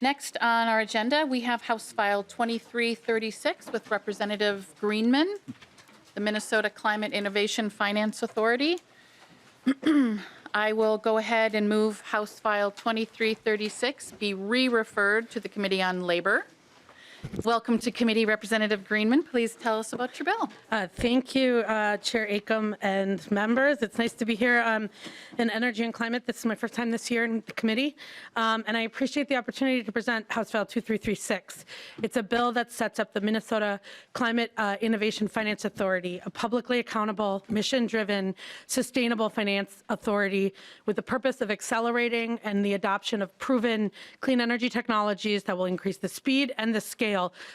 Next on our agenda, we have House File 2336 with Representative Greenman, the Minnesota Climate Innovation Finance Authority. I will go ahead and move House File 2336 be re-referred to the Committee on Labor. Welcome to committee, Representative Greenman. Please tell us about your bill. Thank you, Chair Acom and members. It's nice to be here in Energy and Climate. This is my first time this year in the committee, and I appreciate the opportunity to present House File 2336. It's a bill that sets up the Minnesota Climate Innovation Finance Authority, a publicly accountable, mission-driven, sustainable finance authority with the purpose of accelerating and the adoption of proven clean energy technologies that will increase the speed and the scale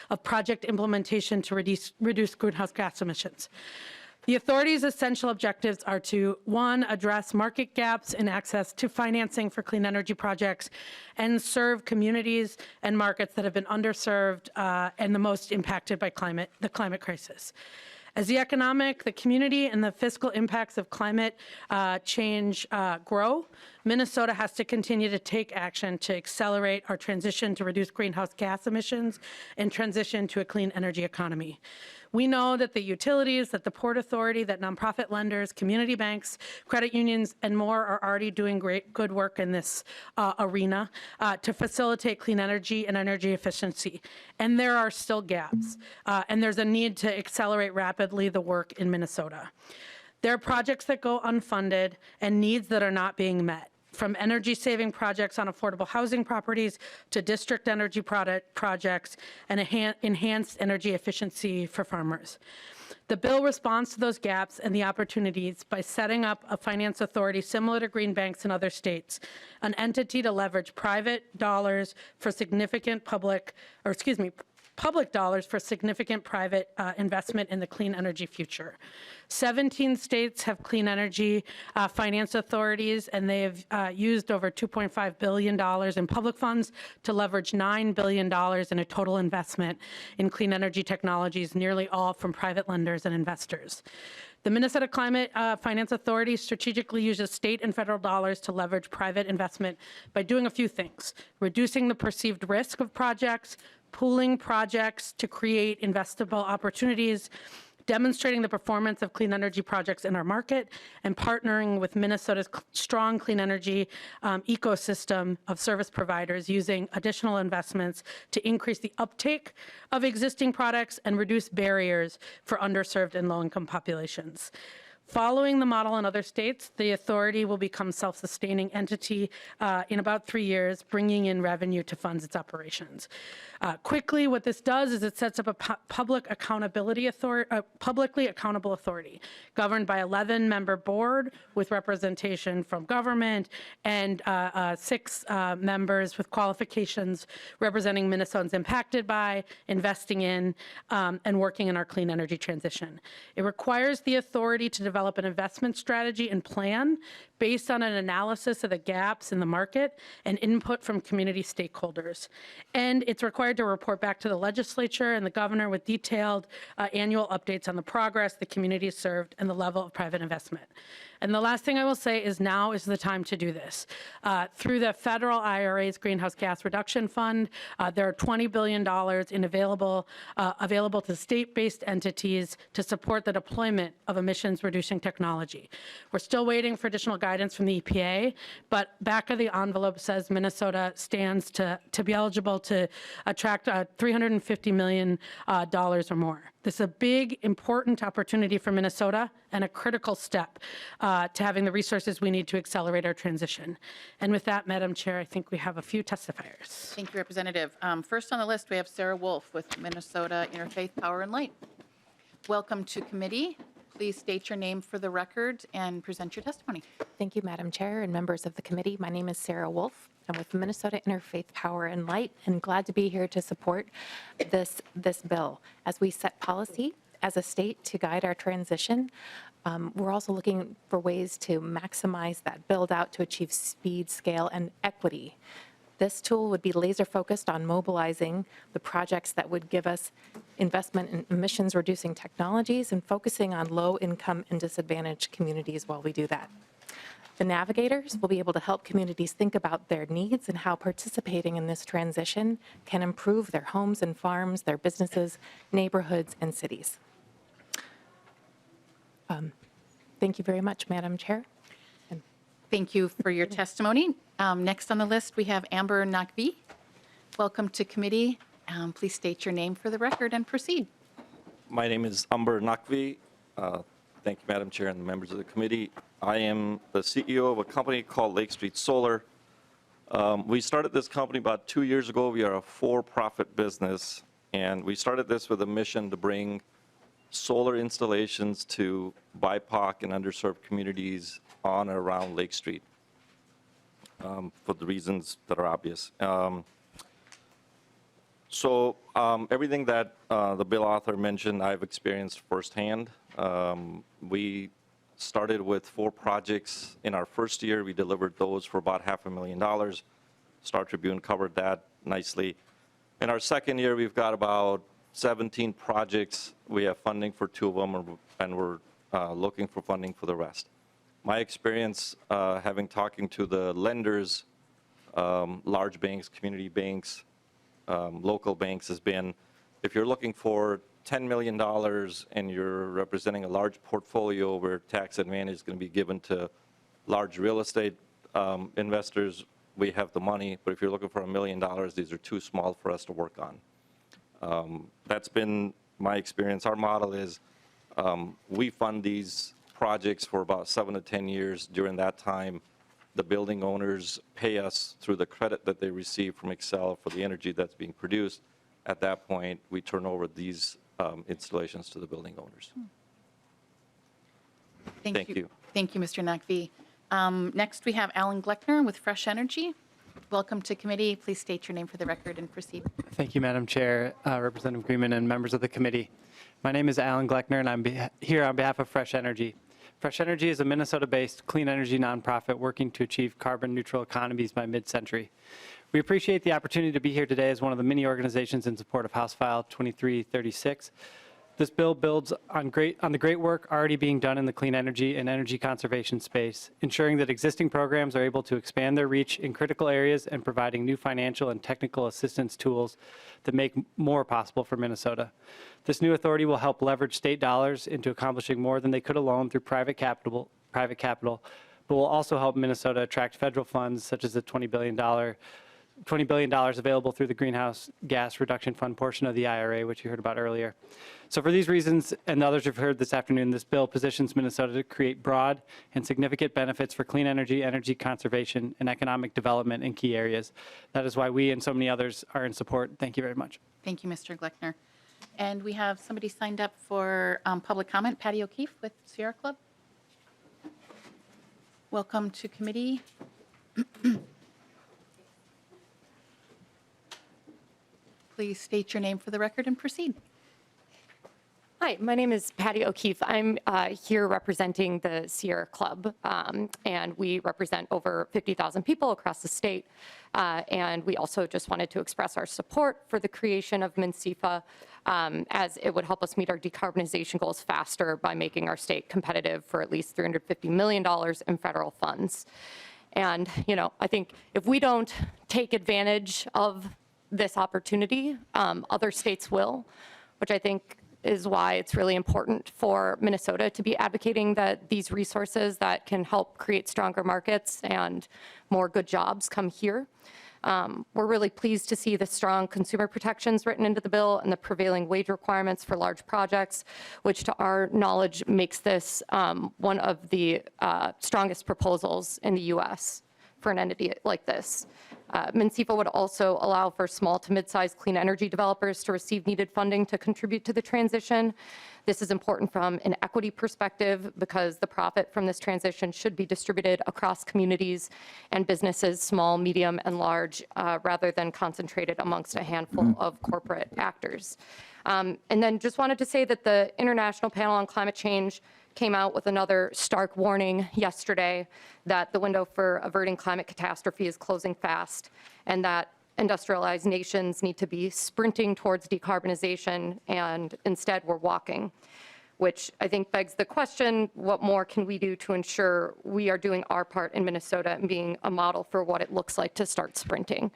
of project implementation to reduce greenhouse gas emissions. The authority's essential objectives are to, 1, address market gaps in access to financing for clean energy projects and serve communities and markets that have been underserved and the most impacted by the climate crisis. As the economic, the community, and the fiscal impacts of climate change grow, Minnesota has to continue to take action to accelerate our transition to reduce greenhouse gas emissions and transition to a clean energy economy. We know that the utilities, that the Port Authority, that nonprofit lenders, community banks, credit unions, and more are already doing good work in this arena to facilitate clean energy and energy efficiency. And there are still gaps, and there's a need to accelerate rapidly the work in Minnesota. There are projects that go unfunded and needs that are not being met, from energy-saving projects on affordable housing properties to district energy projects and enhanced energy efficiency for farmers. The bill responds to those gaps and the opportunities by setting up a finance authority similar to green banks in other states, an entity to leverage private dollars for significant public dollars for significant private investment in the clean energy future. 17 states have clean energy finance authorities, and they have used over $2.5 billion in public funds to leverage $9 billion in a total investment in clean energy technologies, nearly all from private lenders and investors. The Minnesota Climate Finance Authority strategically uses state and federal dollars to leverage private investment by doing a few things: reducing the perceived risk of projects, pooling projects to create investable opportunities, demonstrating the performance of clean energy projects in our market, and partnering with Minnesota's strong clean energy ecosystem of service providers using additional investments to increase the uptake of existing products and reduce barriers for underserved and low-income populations. Following the model in other states, the authority will become a self-sustaining entity in about 3 years, bringing in revenue to fund its operations. Quickly, what this does is it sets up a publicly accountable authority governed by 11-member board with representation from government and 6 members with qualifications representing Minnesotans impacted by, investing in, and working in our clean energy transition. It requires the authority to develop an investment strategy and plan based on an analysis of the gaps in the market and input from community stakeholders. And it's required to report back to the legislature and the governor with detailed annual updates on the progress, the communities served, and the level of private investment. And the last thing I will say is now is the time to do this. Through the federal IRA's Greenhouse Gas Reduction Fund, there are $20 billion available to state-based entities to support the deployment of emissions-reducing technology. We're still waiting for additional guidance from the EPA, but back of the envelope says Minnesota stands to be eligible to attract $350 million or more. This is a big, important opportunity for Minnesota and a critical step to having the resources we need to accelerate our transition. And with that, Madam Chair, I think we have a few testifiers. Thank you, Representative. First on the list, we have Sarah Wolf with Minnesota Interfaith Power and Light. Welcome to committee. Please state your name for the record and present your testimony. Thank you, Madam Chair and members of the committee. My name is Sarah Wolf. I'm with Minnesota Interfaith Power and Light, and glad to be here to support this bill. As we set policy as a state to guide our transition, we're also looking for ways to maximize that build out to achieve speed, scale, and equity. This tool would be laser focused on mobilizing the projects that would give us investment in emissions reducing technologies and focusing on low income and disadvantaged communities while we do that. The navigators will be able to help communities think about their needs and how participating in this transition can improve their homes and farms, their businesses, neighborhoods, and cities. Thank you very much, Madam Chair. Thank you for your testimony. Next on the list, we have Amber Nakvi. Welcome to committee. Please state your name for the record and proceed. My name is Amber Nakvi. Thank you, Madam Chair and the members of the committee. I am the CEO of a company called Lake Street Solar. We started this company about 2 years ago. We are a for-profit business, and we started this with a mission to bring solar installations to BIPOC and underserved communities on or around Lake Street for the reasons that are obvious. Everything that the bill author mentioned, I've experienced firsthand. We started with 4 projects. In our first year, we delivered those for about $500,000. Star Tribune covered that nicely. In our second year, we've got about 17 projects. We have funding for 2 of them, and we're looking for funding for the rest. My experience, having talking to the lenders, large banks, community banks, local banks, has been, if you're looking for $10 million and you're representing a large portfolio where tax advantage is going to be given to large real estate investors, we have the money. But if you're looking for $1 million, these are too small for us to work on. That's been my experience. Our model is we fund these projects for about 7 to 10 years. During that time, the building owners pay us through the credit that they receive from Excel for the energy that's being produced. At that point, we turn over these installations to the building owners. Thank you. Thank you, Mr. Nakvi. Next, we have Alan Gleckner with Fresh Energy. Welcome to committee. Please state your name for the record and proceed. Thank you, Madam Chair, Representative Greenman, and members of the committee. My name is Alan Gleckner, and I'm here on behalf of Fresh Energy. Fresh Energy is a Minnesota-based clean energy nonprofit working to achieve carbon-neutral economies by mid-century. We appreciate the opportunity to be here today as one of the many organizations in support of House File 2336. This bill builds on the great work already being done in the clean energy and energy conservation space, ensuring that existing programs are able to expand their reach in critical areas and providing new financial and technical assistance tools that make more possible for Minnesota. This new authority will help leverage state dollars into accomplishing more than they could alone through private capital, but will also help Minnesota attract federal funds such as the $20 billion available through the Greenhouse Gas Reduction Fund portion of the IRA, which you heard about earlier. So for these reasons, and the others you've heard this afternoon, this bill positions Minnesota to create broad and significant benefits for clean energy, energy conservation, and economic development in key areas. That is why we and so many others are in support. Thank you very much. Thank you, Mr. Gleckner. And we have somebody signed up for public comment, Patty O'Keefe with Sierra Club. Welcome to committee. Please state your name for the record and proceed. Hi, my name is Patty O'Keefe. I'm here representing the Sierra Club, and we represent over 50,000 people across the state. And we also just wanted to express our support for the creation of MNCEFA, as it would help us meet our decarbonization goals faster by making our state competitive for at least $350 million in federal funds. And, you know, I think if we don't take advantage of this opportunity, other states will, which I think is why it's really important for Minnesota to be advocating that these resources that can help create stronger markets and more good jobs come here. We're really pleased to see the strong consumer protections written into the bill and the prevailing wage requirements for large projects, which to our knowledge makes this one of the strongest proposals in the U.S. for an entity like this. MNCEFA would also allow for small to mid-sized clean energy developers to receive needed funding to contribute to the transition. This is important from an equity perspective because the profit from this transition should be distributed across communities and businesses, small, medium, and large, rather than concentrated amongst a handful of corporate actors. And then just wanted to say that the International Panel on Climate Change came out with another stark warning yesterday that the window for averting climate catastrophe is closing fast and that industrialized nations need to be sprinting towards decarbonization, and instead we're walking. which I think begs the question, what more can we do to ensure we are doing our part in Minnesota and being a model for what it looks like to start sprinting?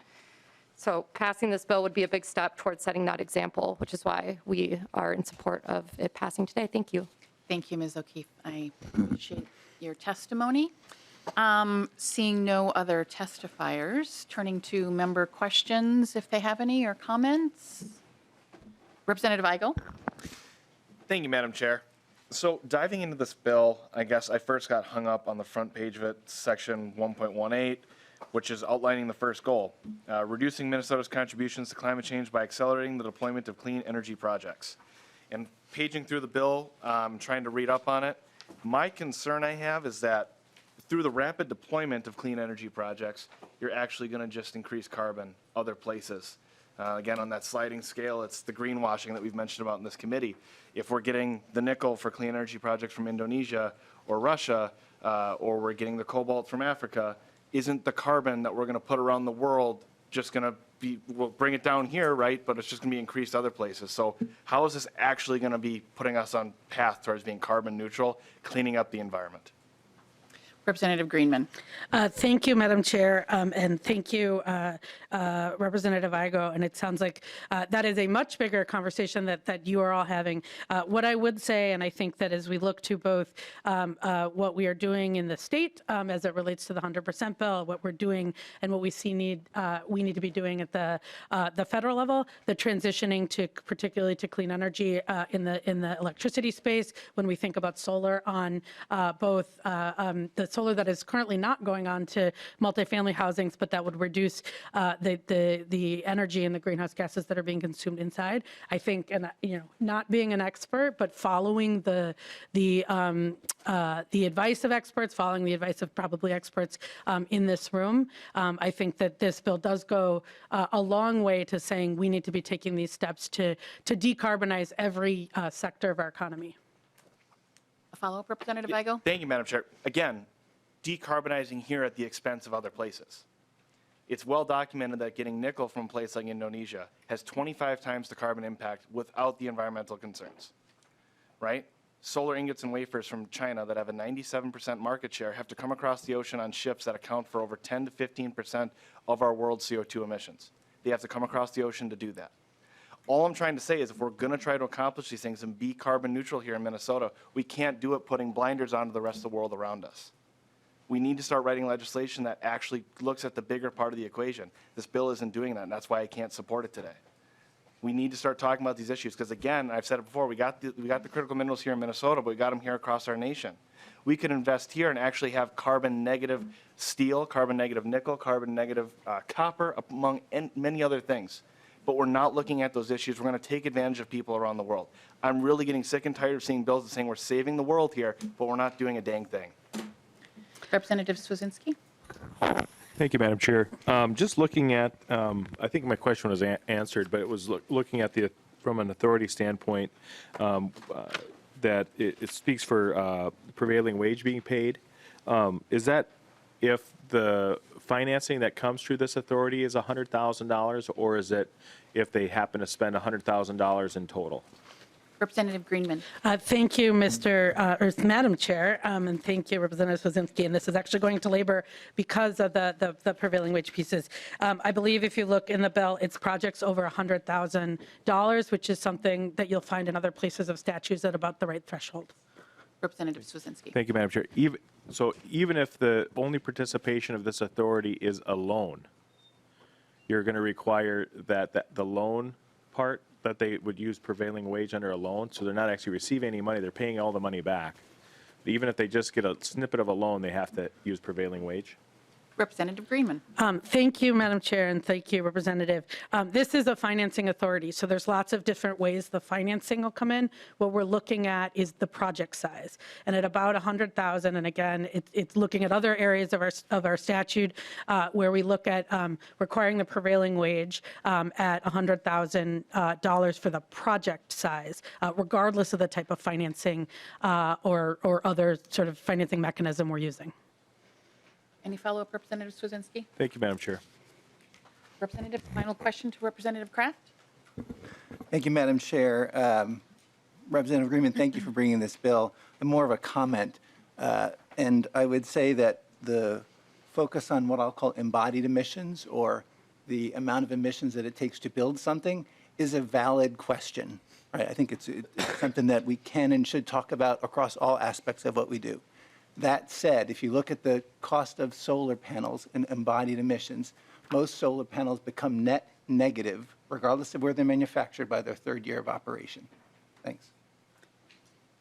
So passing this bill would be a big step towards setting that example, which is why we are in support of it passing today. Thank you. Thank you, Ms. O'Keefe. I appreciate your testimony. Seeing no other testifiers, turning to member questions if they have any or comments. Representative Igo. Thank you, Madam Chair. So diving into this bill, I guess I first got hung up on the front page of it, section 1.18, which is outlining the first goal, reducing Minnesota's contributions to climate change by accelerating the deployment of clean energy projects. And paging through the bill, trying to read up on it, my concern I have is that through the rapid deployment of clean energy projects, you're actually going to just increase carbon other places. Again, on that sliding scale, it's the greenwashing that we've mentioned about in this committee. If we're getting the nickel for clean energy projects from Indonesia or Russia, or we're getting the cobalt from Africa, isn't the carbon that we're going to put around the world just going to be, we'll bring it down here, right? But it's just going to be increased other places. So how is this actually going to be putting us on path towards being carbon neutral, cleaning up the environment? Representative Greenman. Thank you, Madam Chair, and thank you, Representative Igo. And it sounds like that is a much bigger conversation that you are all having. What I would say, and I think that as we look to both what we are doing in the state as it relates to the 100% bill, what we're doing and what we see we need to be doing at the federal level, the transitioning to particularly to clean energy in the electricity space, when we think about solar on both the solar that is currently not going on to multifamily housings, but that would reduce the energy and the greenhouse gases that are being consumed inside. I think, and not being an expert, but following the advice of experts, following the advice of probably experts in this room, I think that this bill does go a long way to saying we need to be taking these steps to decarbonize every sector of our economy. A follow-up, Representative Igo. Thank you, Madam Chair. Again, decarbonizing here at the expense of other places. It's well documented that getting nickel from a place like Indonesia has 25 times the carbon impact without the environmental concerns, right? Solar ingots and wafers from China that have a 97% market share have to come across the ocean on ships that account for over 10 to 15% of our world's CO2 emissions. They have to come across the ocean to do that. All I'm trying to say is if we're going to try to accomplish these things and be carbon neutral here in Minnesota, we can't do it putting blinders on to the rest of the world around us. We need to start writing legislation that actually looks at the bigger part of the equation. This bill isn't doing that, and that's why I can't support it today. We need to start talking about these issues because, again, I've said it before, we got the critical minerals here in Minnesota, but we got them here across our nation. We could invest here and actually have carbon negative steel, carbon negative nickel, carbon negative copper, among many other things. But we're not looking at those issues. We're going to take advantage of people around the world. I'm really getting sick and tired of seeing bills that saying we're saving the world here, but we're not doing a dang thing. Representative Swazinski. Thank you, Madam Chair. Just looking at, I think my question was answered, but it was looking at from an authority standpoint, that it speaks for prevailing wage being paid. Is that if the financing that comes through this authority is $100,000, or is it if they happen to spend $100,000 in total? Representative Greenman. Thank you, Madam Chair, and thank you, Representative Swazinski. And this is actually going to labor because of the prevailing wage pieces. I believe if you look in the bill, it's projects over $100,000, which is something that you'll find in other places of statutes at about the right threshold. Representative Swazinski. Thank you, Madam Chair. Even if the only participation of this authority is a loan, you're going to require that the loan part, that they would use prevailing wage under a loan, so they're not actually receiving any money, they're paying all the money back. Even if they just get a snippet of a loan, they have to use prevailing wage. Representative Greenman. Thank you, Madam Chair, and thank you, Representative. This is a financing authority, so there's lots of different ways the financing will come in. What we're looking at is the project size, and at about $100,000. And again, it's looking at other areas of our statute where we look at requiring the prevailing wage at $100,000 for the project size, regardless of the type of financing or other sort of financing mechanism we're using. Any follow-up, Representative Swazinski? Thank you, Madam Chair. Representative, final question to Representative Kraft. Thank you, Madam Chair. Representative Greenman, thank you for bringing this bill. And more of a comment. And I would say that the focus on what I'll call embodied emissions, or the amount of emissions that it takes to build something, is a valid question. Right? I think it's something that we can and should talk about across all aspects of what we do. That said, if you look at the cost of solar panels and embodied emissions, most solar panels become net negative, regardless of where they're manufactured, by their third year of operation. Thanks.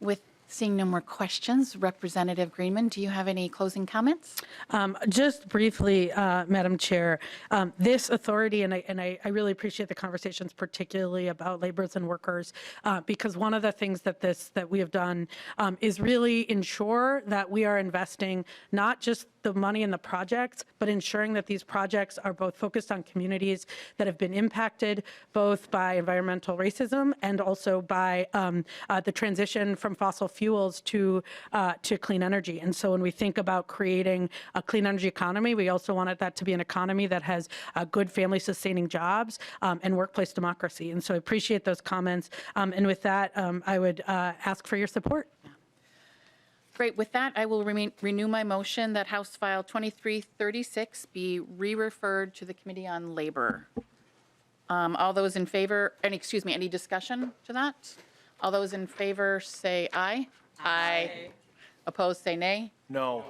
With seeing no more questions, Representative Greenman, do you have any closing comments? Just briefly, Madam Chair, this authority, and I really appreciate the conversations, particularly about laborers and workers, because one of the things that we have done is really ensure that we are investing not just the money in the projects, but ensuring that these projects are both focused on communities that have been impacted both by environmental racism and also by the transition from fossil fuels to clean energy. And so when we think about creating a clean energy economy, we also wanted that to be an economy that has good family-sustaining jobs and workplace democracy. And so I appreciate those comments. And with that, I would ask for your support. Great. With that, I will renew my motion that House File 2336 be re-referred to the Committee on Labor. All those in favor, any discussion to that? All those in favor say aye. Aye. Opposed, say nay. No.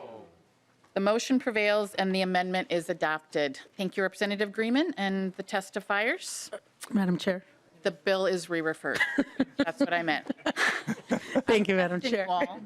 The motion prevails and the amendment is adopted. Thank you, Representative Greenman, and the testifiers. Madam Chair. The bill is re-referred. That's what I meant. Thank you, Madam Chair. Wall.